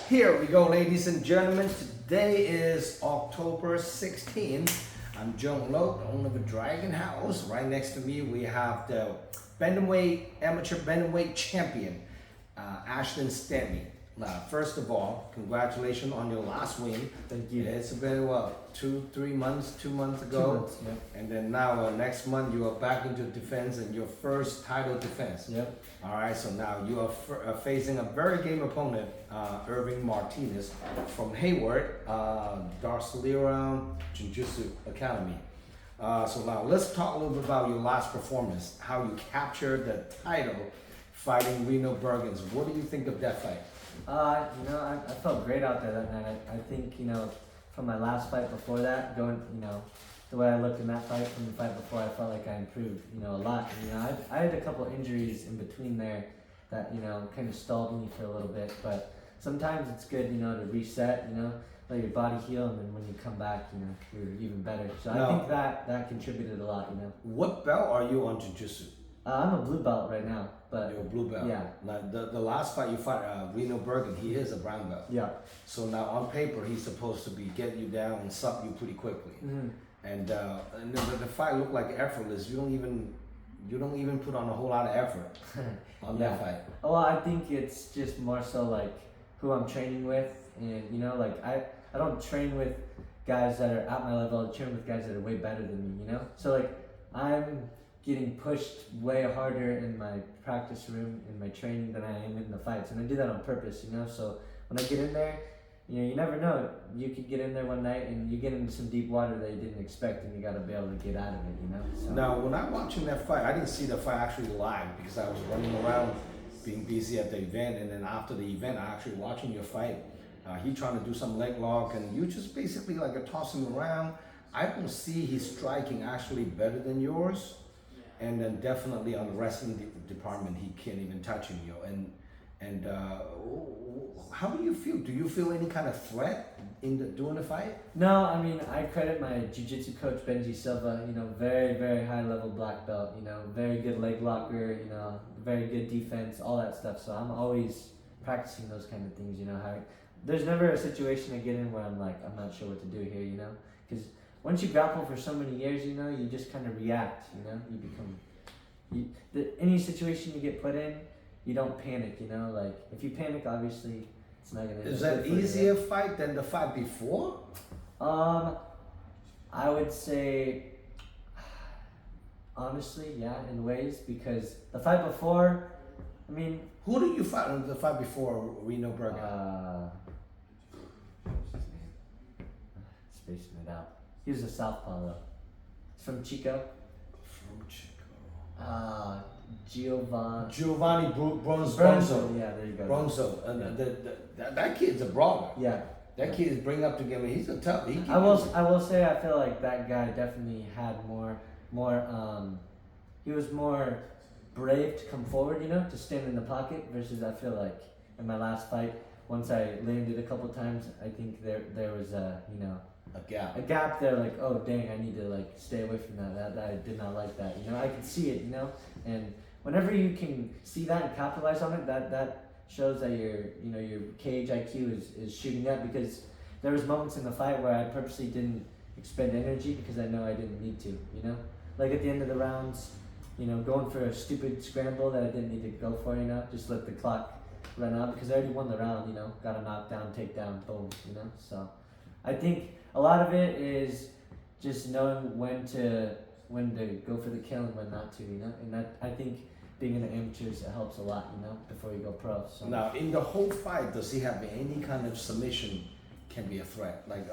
Here we go, ladies and gentlemen. Today is October 16th. I'm Zhong, owner of a Dragon House. Right next to me, we have the amateur bantamweight champion, Ashton Stanley. First of all, congratulations on your last win. Thank you. It's been what, 2 months ago? 2 months, yeah. And then now next month you are back into defense and your first title defense. Yep. All right, so now you are facing a very game opponent, Irving Martinez from Hayward, Darcelera Jiu-Jitsu Academy. So now let's talk a little bit about your last performance, how you captured the title fighting Reno Bergens. What do you think of that fight? I felt great out there that night. I think, from my last fight before that, the way I looked in that fight from the fight before, I felt like I improved, a lot. I had a couple injuries in between there that, kind of stalled me for a little bit. But sometimes it's good, to reset, let your body heal, and then when you come back, you're even better. So I think that contributed a lot, What belt are you on Jiu-Jitsu? I'm a blue belt right now, but you're a blue belt. Yeah. Now, the last fight you fought, Reno Bergen, he is a brown belt. Yeah. So now on paper, he's supposed to be getting you down and sub you pretty quickly. Mm-hmm. And the fight looked like effortless. You don't even put on a whole lot of effort on that fight. Well, I think it's just more so like who I'm training with, and I don't train with guys that are at my level. I train with guys that are way better than me. So like I'm getting pushed way harder in my practice room, in my training, than I am in the fights. And I do that on purpose, So when I get in there, you never know. You could get in there one night and you get into some deep water that you didn't expect, and you got to be able to get out of it, So. Now, when I'm watching that fight, I didn't see the fight actually live because I was running around being busy at the event. And then after the event, I actually watching your fight. He trying to do some leg lock, and you just basically like a toss him around. I don't see his striking actually better than yours. And then definitely on the wrestling department, he can't even touch him, And how do you feel? Do you feel any kind of threat during the fight? No, I credit my jiu-jitsu coach Benji Silva. Very, very high level black belt. Very good leg locker. Very good defense, all that stuff. So I'm always practicing those kind of things. There's never a situation I get in where I'm like, I'm not sure what to do here. Because once you grapple for so many years, you just kind of react, you become, any situation you get put in, you don't panic, like, if you panic, obviously, it's not going to... Is that easier fight than the fight before? I would say, honestly, yeah, in ways, because the fight before, Who did you fight in the fight before Reno Bergen? What's his name? Spacing it out. He was a southpaw though. He's from Chico. From Chico. Giovanni Bronzo. Yeah, there you go. Bronzo. That kid's a brawler. Yeah. That kid is bring up together. He's a tough. I will say I feel like that guy definitely had more. He was more brave to come forward, to stand in the pocket, versus I feel like in my last fight, once I landed a couple times, I think there was a gap there, like, oh dang, I need to like stay away from that. I did not like that. I could see it, and whenever you can see that and capitalize on it, that shows that your cage IQ is shooting up, because there was moments in the fight where I purposely didn't expend energy because I know I didn't need to, like at the end of the rounds, going for a stupid scramble that I didn't need to go for, just let the clock run out because I already won the round, got a knockdown, takedown, boom, so I think a lot of it is just knowing when to go for the kill and when not to, and that, I think being in the amateurs, it helps a lot, before you go pro. So. Now, in the whole fight, does he have any kind of submission can be a threat? Like,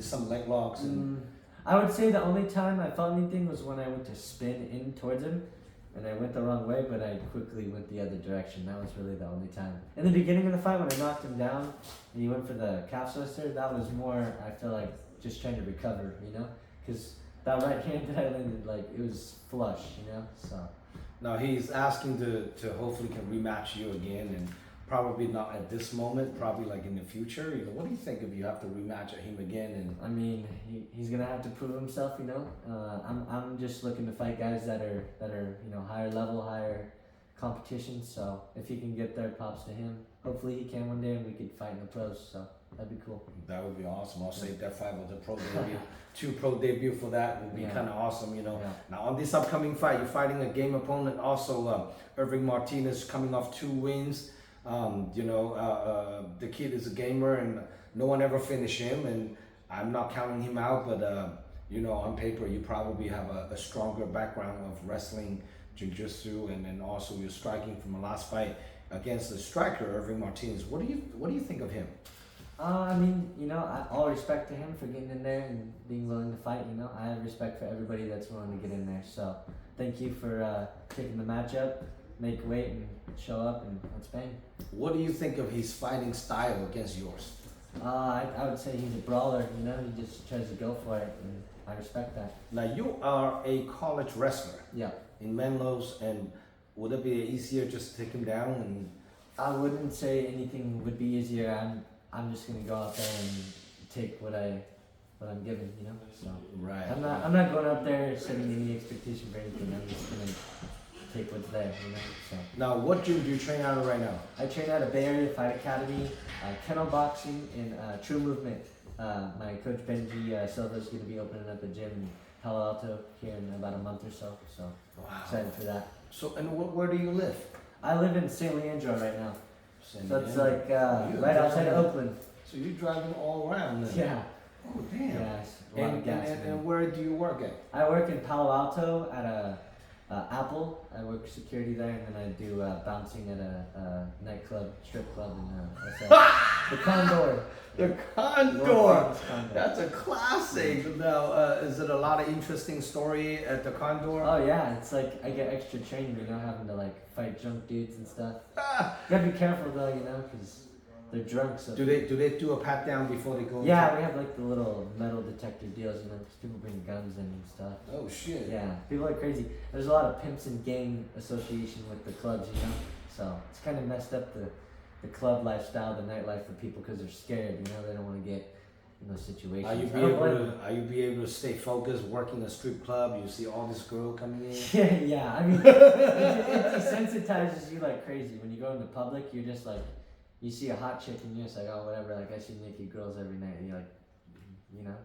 some leg locks and... I would say the only time I felt anything was when I went to spin in towards him, and I went the wrong way, but I quickly went the other direction. That was really the only time. In the beginning of the fight, when I knocked him down, and he went for the calf twister, that was more, I feel like, just trying to recover, because that right hand that I landed, like, it was flush, so. Now he's asking to hopefully can rematch you again, and probably not at this moment, probably like in the future. What do you think if you have to rematch him again? And he's gonna have to prove himself. I'm just looking to fight guys that are higher level, higher competition. So if he can get there, props to him. Hopefully he can one day, and we could fight in the pros. So that'd be cool. That would be awesome. I'll save that fight with the pro debut. 2 pro debut for that would be kind of awesome, you know. Yeah. Now on this upcoming fight, you're fighting a game opponent. Also, Irving Martinez coming off 2 wins. The kid is a gamer, and no one ever finished him. And I'm not counting him out, but on paper you probably have a stronger background of wrestling, jiu-jitsu, and then also you're striking from the last fight against the striker Irving Martinez. What do you think of him? All respect to him for getting in there and being willing to fight. I have respect for everybody that's willing to get in there. So thank you for taking the matchup, make weight, and show up, and let's bang. What do you think of his fighting style against yours? I would say he's a brawler. He just tries to go for it, and I respect that. Now you are a college wrestler. Yeah. In Menlo's, and would it be easier just to take him down? And I wouldn't say anything would be easier. I'm just gonna go out there and take what I'm given, So right. I'm not going up there setting any expectation for anything. I'm just gonna take what's there, So Now, what gym do you train out of right now? I train at a Bay Area Fight Academy, kennel boxing, and True Movement. My coach Benji Silva is gonna be opening up a gym in Palo Alto here in about a month or so. So excited for that. So, and where do you live? I live in San Leandro right now. San So it's Leandro. like right outside of Oakland. So you're driving all around then? Yeah. Oh, damn. Yeah, it's a lot of gas, man. And where do you work at? I work in Palo Alto at a Apple. I work security there, and then I do bouncing at a nightclub, strip club in the Condor. The Condor. That's a classic. Now, is it a lot of interesting story at the Condor? Oh yeah, it's like I get extra training, having to like fight drunk dudes and stuff. Ah. You gotta be careful though, because they're drunk. So Do they do a pat down before they go? yeah, we have like the little metal detector deals, because people bring guns in and stuff. Oh shit. Yeah, people are crazy. There's a lot of pimps and gang association with the clubs, So it's kind of messed up the club lifestyle, the nightlife for people because they're scared. They don't want to get in those situations. Are you be able to stay focused working a strip club? You see all this girl coming in. Yeah. I mean, it desensitizes you like crazy when you go into public. You're just like, you see a hot chick and you're just like, oh whatever. Like I see naked girls every night, and you're like,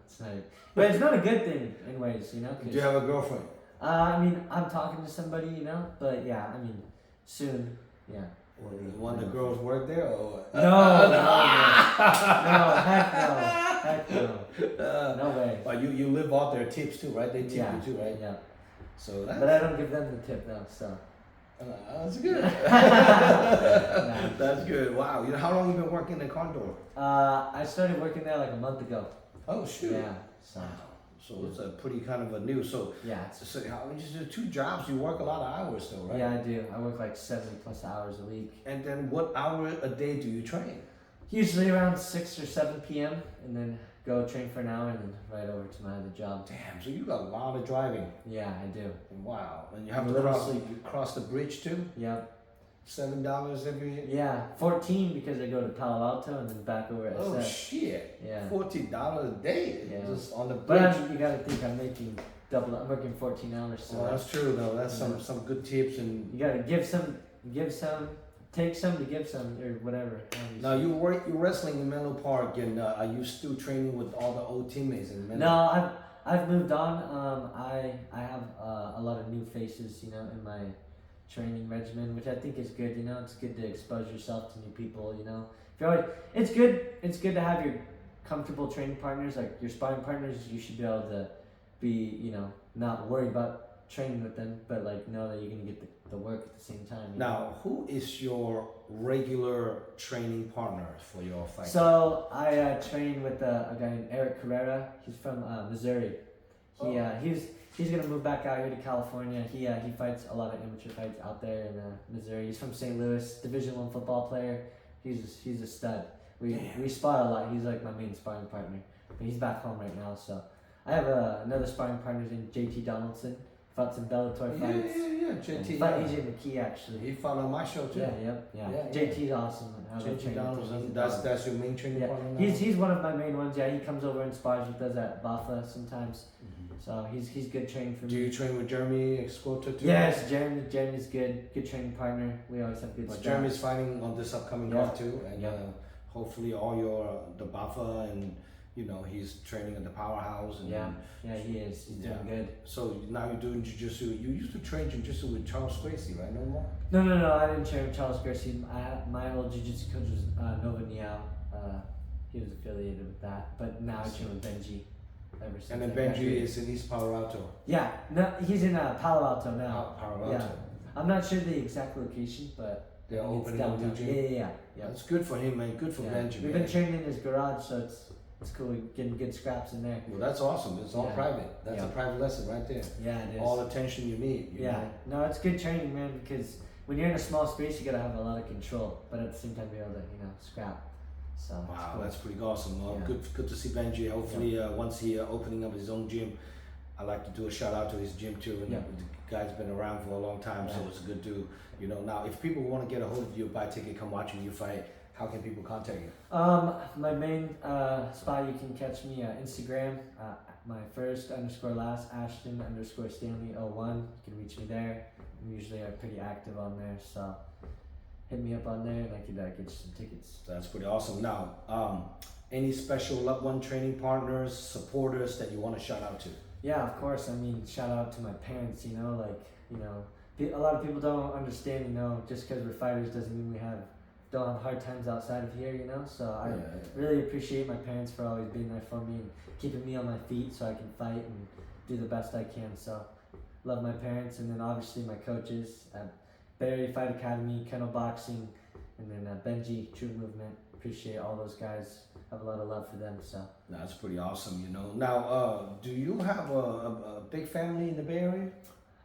it's not. But it's not a good thing, anyways. Do you have a girlfriend? I'm talking to somebody, but yeah, soon, yeah. One of the girls work there, or what? No, heck no. No way. But you live out their tips too, right? They tip Yeah, you too, right? yeah. So But I don't give them the tip though, so. That's good. That's good. Wow. How long you been working in Condor? I started working there like a month ago. Oh shoot. Yeah. So. So it's a pretty kind of a new. So yeah. So how just do 2 jobs? You work a lot of hours though, right? Yeah, I do. I work like 70+ hours a week. And then what hour a day do you train? Usually around 6 or 7 p.m. and then go train for an hour and then right over to my other job. Damn. So you got a lot of driving. Yeah, I do. Wow. And you have to cross the bridge too. Yep. $7 every. Yeah, 14 because I go to Palo Alto and then back over at Oh SF. shit! Yeah. $14 a day. Yeah. Just on the bridge. But you gotta think I'm making double. I'm working 14 hours. So Well, that's true though. That's some good tips and. you gotta give some, take some to give some or whatever. Now you're wrestling in Menlo Park, and are you still training with all the old teammates in Menlo? No, I've moved on. I have a lot of new faces, in my training regimen, which I think is good. It's good to expose yourself to new people. If you're always, it's good to have your comfortable training partners, like your sparring partners. You should be able to be, not worried about training with them, but like know that you're gonna get the work at the same time. Now, who is your regular training partner for your fight? So I train with a guy named Eric Carrera. He's from Missouri. He's gonna move back out here to California. He fights a lot of amateur fights out there in Missouri. He's from St. Louis, Division I football player. He's a stud. We spar a lot. He's like my main sparring partner. But he's back home right now. So I have another sparring partner named JT Donaldson. Fought some Bellator fights. Yeah. JT. Fought AJ McKee actually. He fought on my show too. Yeah. JT's awesome. JT Donaldson. That's your main training partner now? He's one of my main ones. Yeah, he comes over and spars with us at Bafa sometimes. So he's good training for me. Do you train with Jeremy Escota too? Yes, Jeremy's good training partner. We always have good But stuff. Jeremy's fighting on this upcoming card too, and Yeah. hopefully all your the buffer and he's training at the powerhouse. And Yeah, he is. He's doing good. So now you're doing jiu-jitsu. You used to train jiu-jitsu with Charles Gracie, right? No more? No. I didn't train with Charles Gracie. My old jiu-jitsu coach was Nova Niao. He was affiliated with that, but now I train with Benji. Ever since And then I Benji graduated. is in East Palo Alto. Yeah, no, he's in Palo Alto now. Palo Alto. Yeah, I'm not sure the exact location, but They're I think it's opening a new downtown. gym. Yeah. That's good for him, man. Good for Benji, We've man. been training in his garage, so it's cool. We're getting good scraps in there. Well, that's awesome. It's all Yeah. private. That's a private lesson right there. Yeah, it is. All the attention you need. You know? No, it's good training, man. Because when you're in a small space, you gotta have a lot of control, but at the same time, be able to scrap. So it's Wow, cool. that's pretty awesome. Well, Yeah. good to see Benji. Hopefully, once he opening up his own gym, I like to do a shout out to his gym too. And the guy's been around for a long time, so it's good to Now, if people want to get a hold of you, buy a ticket, come watching you fight, how can people contact you? My main spot you can catch me Instagram. My first _ last Ashton _ Stanley 01. You can reach me there. I'm usually pretty active on there, so hit me up on there and I could get you some tickets. That's pretty awesome. Now, any special loved one training partners, supporters that you want to shout out to? Yeah, of course. I mean, shout out to my parents. A lot of people don't understand. Just because we're fighters doesn't mean we don't have hard times outside of here. So I really appreciate my parents for always being there for me and keeping me on my feet so I can fight and do the best I can. So love my parents, and then obviously my coaches at Barry Fight Academy, Kennel Boxing, and then Benji True Movement. Appreciate all those guys. Have a lot of love for them. So that's pretty awesome. Now, do you have a big family in the Bay Area?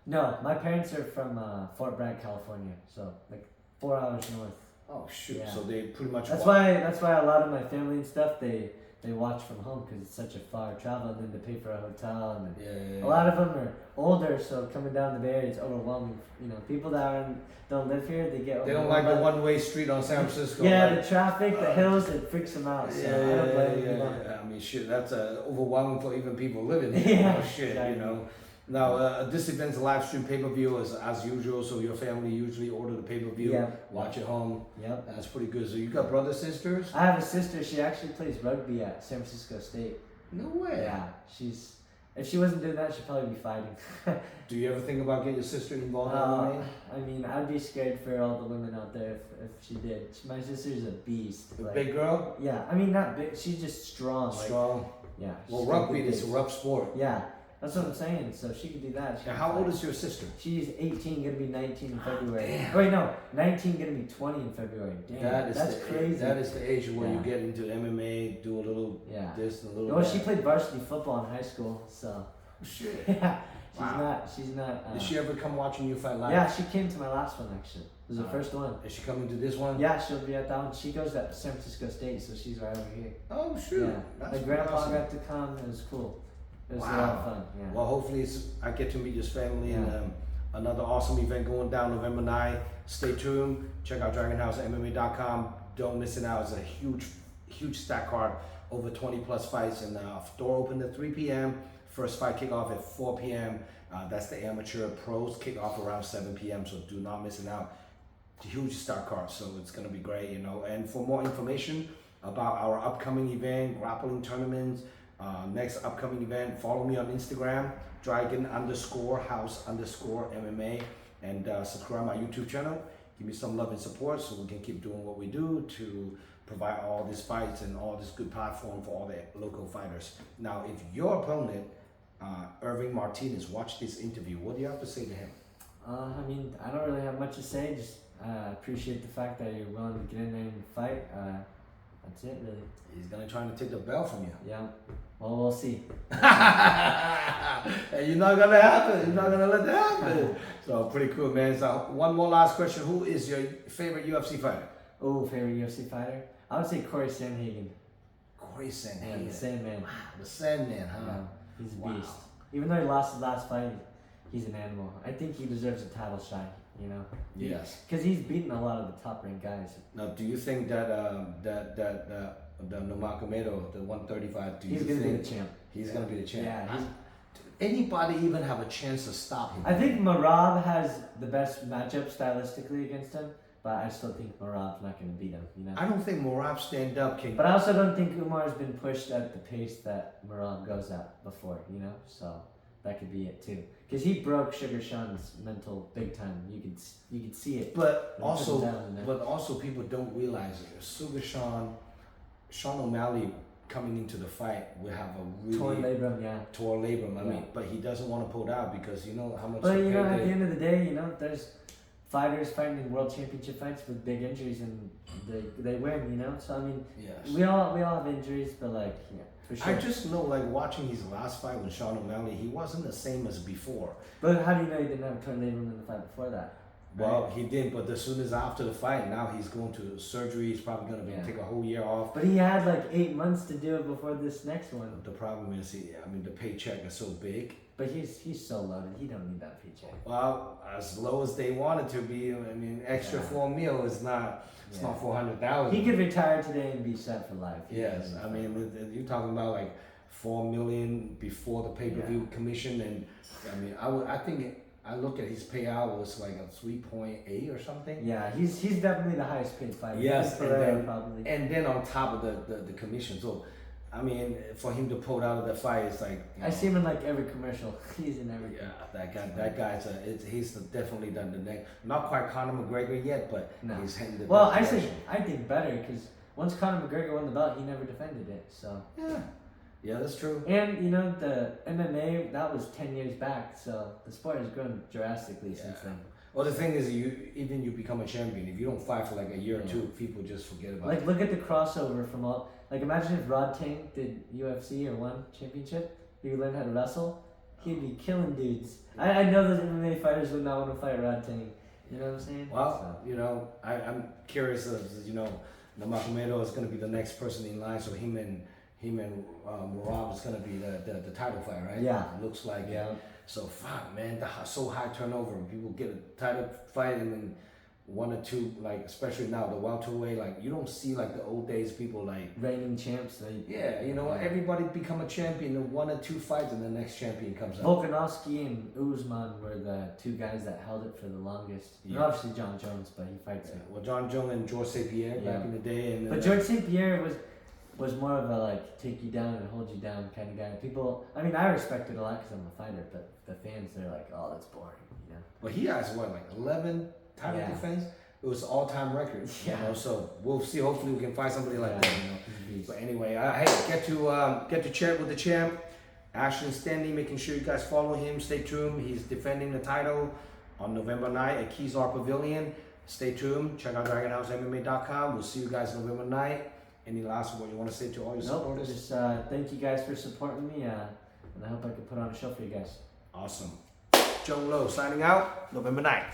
No, my parents are from Fort Bragg, California, so like 4 hours north. Oh shoot! Yeah. So they pretty much. That's why a lot of my family and stuff they watch from home because it's such a far travel, and then to pay for a hotel, and then a lot of them are older, so coming down the Bay Area is overwhelming. People that don't live here, they get. They don't like the one-way street on San Francisco. Yeah, the traffic, the hills, it freaks them out. So I don't blame them. I mean, shit, that's overwhelming for even people living here. Yeah, Shit, exactly. Now, this event's a live stream pay-per-view as usual, so your family usually order the pay-per-view, watch at home. Yep. That's pretty good. So you got brothers, sisters? I have a sister. She actually plays rugby at San Francisco State. No way. Yeah, if she wasn't doing that, she'd probably be fighting. Do you ever think about getting your sister involved in MMA? I mean, I'd be scared for all the women out there if she did. My sister's a beast. A big girl? Yeah, I mean, not big. She's just strong. Strong. Yeah. Well, rugby is a rough sport. Yeah, that's what I'm saying. So she could do that. Now, how old is your sister? She's 18, gonna be 19 in February. Damn. Wait, no, 19, gonna be 20 in February. Damn, that's crazy. That is the age where you get into MMA, do a little this and a little No, that. she played varsity football in high school, so. Shit. Yeah. Wow. She's not. Did she ever come watching you fight live? Yeah, she came to my last one actually. It was the first one. Is she coming to this one? Yeah, she'll be at that one. She goes to San Francisco State, so she's right over here. Oh shoot! Yeah. That's My grandpa awesome. got to come. It was cool. It was a Wow. lot of fun. Yeah. Well, hopefully I get to meet his family and another awesome event going down November 9th. Stay tuned. Check out DragonHouseMMA.com. Don't miss it out. It's a huge stack card. Over 20 plus fights, and door open at 3 p.m. First fight kickoff at 4 p.m. That's the amateur. Pros kick off around 7 p.m. So do not miss it out. It's a huge start card, so it's gonna be great, And for more information about our upcoming event, grappling tournaments, next upcoming event, follow me on Instagram, Dragon_House_MMA, and subscribe my YouTube channel. Give me some love and support so we can keep doing what we do to provide all these fights and all this good platform for all the local fighters. Now, if your opponent, Irving Martinez, watched this interview, what do you have to say to him? I mean, I don't really have much to say. Just appreciate the fact that you're willing to get in there and fight. That's it, really. He's gonna try to take the belt from you. Yeah. Well, we'll see. And you're not gonna happen. You're not gonna let that happen. So pretty cool, man. So one more last question: who is your favorite UFC fighter? Oh, favorite UFC fighter? I would say Corey Sandhagen. Corey Yeah, Sandhagen. the Sandman. Wow, the Sandman, huh? Yeah, he's a Wow. beast. Even though he lost his last fight, he's an animal. I think he deserves a title shot. Yes. Because he's beaten a lot of the top ranked guys. Now, do you think that the Nurmagomedov, the 135, He's gonna be the champ. He's gonna be the champ? Yeah, anybody even have a chance to stop him? I think Marab has the best matchup stylistically against him, but I still think Marab's not going to beat him. You know. I don't think Morab stand up can. But I also don't think Umar's been pushed at the pace that Marab goes at before. You know, so that could be it too. Because he broke Sugar Sean's mental big time. You could see it. But when he put him down, you know? also people don't realize it. Sugar Sean O'Malley coming into the fight will have a really torn labrum, yeah. Torn labrum. I Yeah. mean, but he doesn't want to pull it out because you know how much. But they you know, pay at the end of the day, you know, there's fighters fighting in world championship fights with big injuries and they win. You know, so I mean, Yes. we all have injuries, but like, yeah, for sure. I just know, like watching his last fight with Sean O'Malley, he wasn't the same as before. But how do you know he didn't have a torn labrum in the fight before that? Well, Right? he did, but as soon as after the fight, now he's going to surgery. He's probably going to take a whole year off. But he had like 8 months to do it before this next one. The problem is, the paycheck is so big. But he's so loaded. He don't need that paycheck. Well, as low as they want it to be, I mean, extra Yeah. $4 million is not. It's Yeah. not 400,000. He could retire today and be set for life. He Yes, doesn't I fight. mean, you're talking about like $4 million before the pay-per-view commission, and I mean, I think I look at his payout was like a 3.8 or something. Yeah, he's definitely the highest paid fighter. Yes, Him and Pereira, probably. And then on top of the commission, so I mean, for him to pull out of the fight, it's like I see him in like every commercial. He's in everything. Yeah, that guy's he's definitely done the next. Not quite Conor McGregor yet, but No. he's heading the. Well, that I direction. think better because once Conor McGregor won the belt, he never defended it. So Yeah, that's true. and you know the MMA that was 10 years back, so the sport has grown drastically since then. Well, the thing is, you become a champion. If you don't fight for like a year or two, people just forget about it. Like, look at the crossover from all. Like, imagine if Rod Tank did UFC or won championship. He would learn how to wrestle. He'd be killing dudes. I know those MMA fighters would not want to fight Rod Tank. You know what I'm saying? Well, you know, I'm curious as you know, Nurmagomedov is going to be the next person in line. So him and Merab is going to be the title fight, right? Yeah. It looks like it. Yeah. So fuck, man, so high turnover. People get a title fight and then one or two, like especially now the welterweight, like you don't see like the old days people like Reigning champs. Like, yeah, you know, everybody become a champion in 1 or 2 fights and the next champion comes out. Volkanovski and Usman were the 2 guys that held it for the longest. Yeah. And obviously John Jones, but he fights Yeah. it. Well, John Jones and George St. Pierre back in the day, and But George St. Pierre was more of a like take you down and hold you down kind of guy. People, I mean, I respect it a lot because I'm a fighter, but the fans, they're like, oh, that's boring, you know. Well, he has what, like 11 title defense. It was all-time record. Yeah. You know, so we'll see. Hopefully, we can find somebody like that. You know. He's a beast. But anyway, hey, get to chat with the champ, Ashton Stanley. Making sure you guys follow him. Stay tuned. He's defending the title on November 9th at Kezar Pavilion. Stay tuned. Check out DragonHouseMMA.com. We'll see you guys November 9th. Any last word you want to say to all your supporters? Just thank you guys for supporting me, and I hope I can put on a show for you guys. Awesome. Zhong Lo signing out. November 9th.